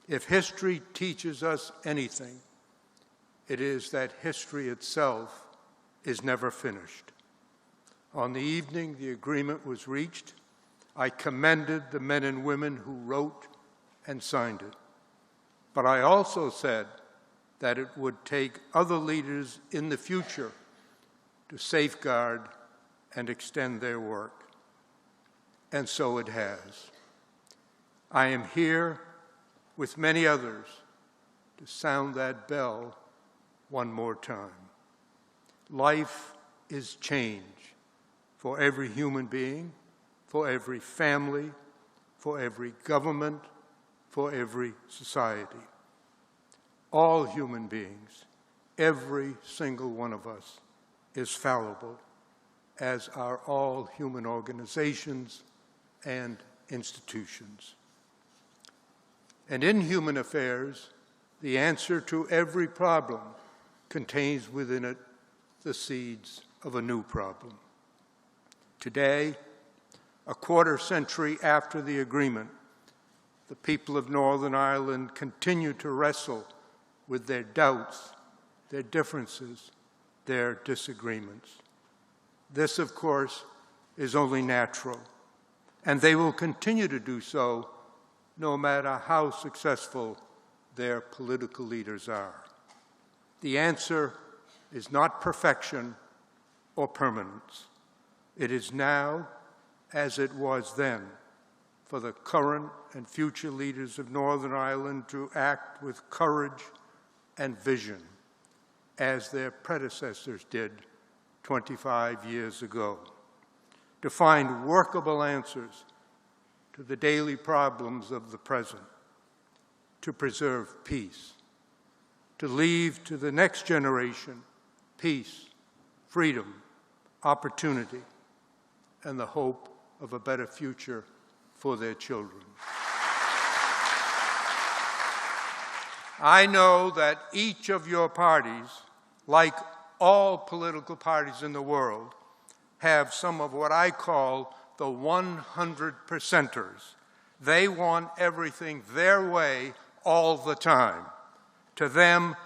If history teaches us anything, it is that history itself is never finished. On the evening the agreement was reached, I commended the men and women who wrote and signed it. But I also said that it would take other leaders in the future to safeguard and extend their work. And so it has. I am here with many others to sound that bell one more time. Life is change for every human being, for every family, for every government, for every society. All human beings, every single one of us, is fallible, as are all human organizations and institutions. And in human affairs, the answer to every problem contains within it the seeds of a new problem. Today, a quarter century after the agreement, the people of Northern Ireland continue to wrestle with their doubts, their differences, their disagreements. This, of course, is only natural, and they will continue to do so no matter how successful their political leaders are. The answer is not perfection or permanence. It is now, as it was then, for the current and future leaders of Northern Ireland to act with courage and vision, as their predecessors did 25 years ago, to find workable answers to the daily problems of the present, to preserve peace, to leave to the next generation peace, freedom, opportunity, and the hope of a better future for their children. I know that each of your parties, like all political parties in the world, have some of what I call the 100%ers. They want everything their way all the time. To them,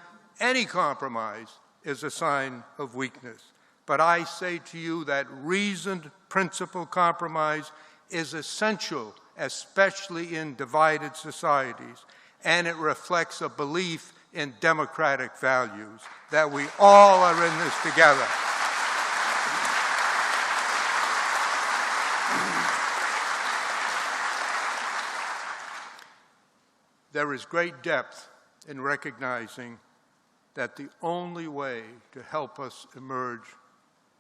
any compromise is a sign of weakness. But I say to you that reasoned, principled compromise is essential, especially in divided societies, and it reflects a belief in democratic values, that we all are in this together. There is great depth in recognizing that the only way to help us emerge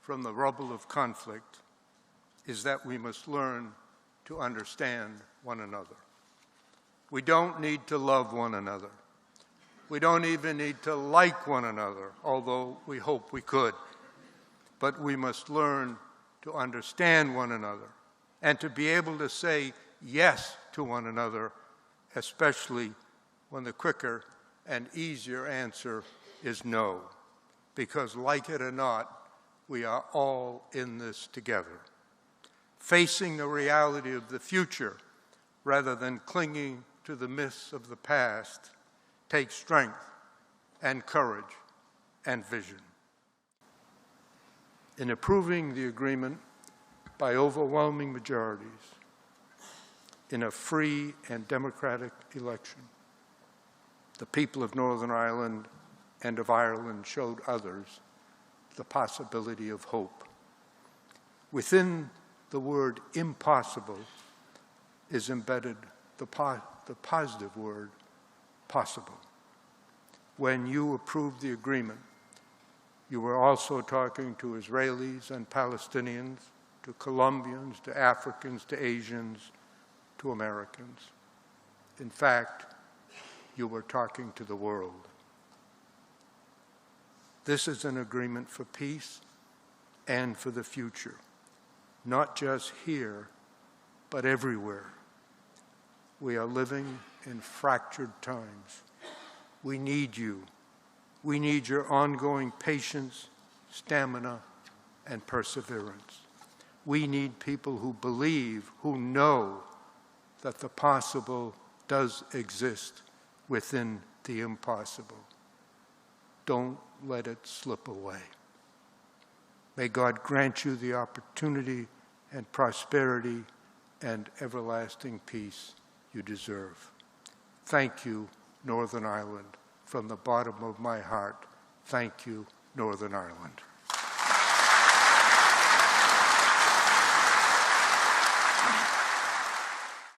from the rubble of conflict is that we must learn to understand one another. We don't need to love one another. We don't even need to like one another, although we hope we could. But we must learn to understand one another and to be able to say yes to one another, especially when the quicker and easier answer is no. Because like it or not, we are all in this together. Facing the reality of the future rather than clinging to the myths of the past takes strength and courage and vision. In approving the agreement by overwhelming majorities in a free and democratic election, the people of Northern Ireland and of Ireland showed others the possibility of hope. Within the word impossible is embedded the positive word possible. When you approved the agreement, you were also talking to Israelis and Palestinians, to Colombians, to Africans, to Asians, to Americans. In fact, you were talking to the world. This is an agreement for peace and for the future, not just here, but everywhere. We are living in fractured times. We need you. We need your ongoing patience, stamina, and perseverance. We need people who believe, who know that the possible does exist within the impossible. Don't let it slip away. May God grant you the opportunity and prosperity and everlasting peace you deserve. Thank you, Northern Ireland. From the bottom of my heart, thank you, Northern Ireland.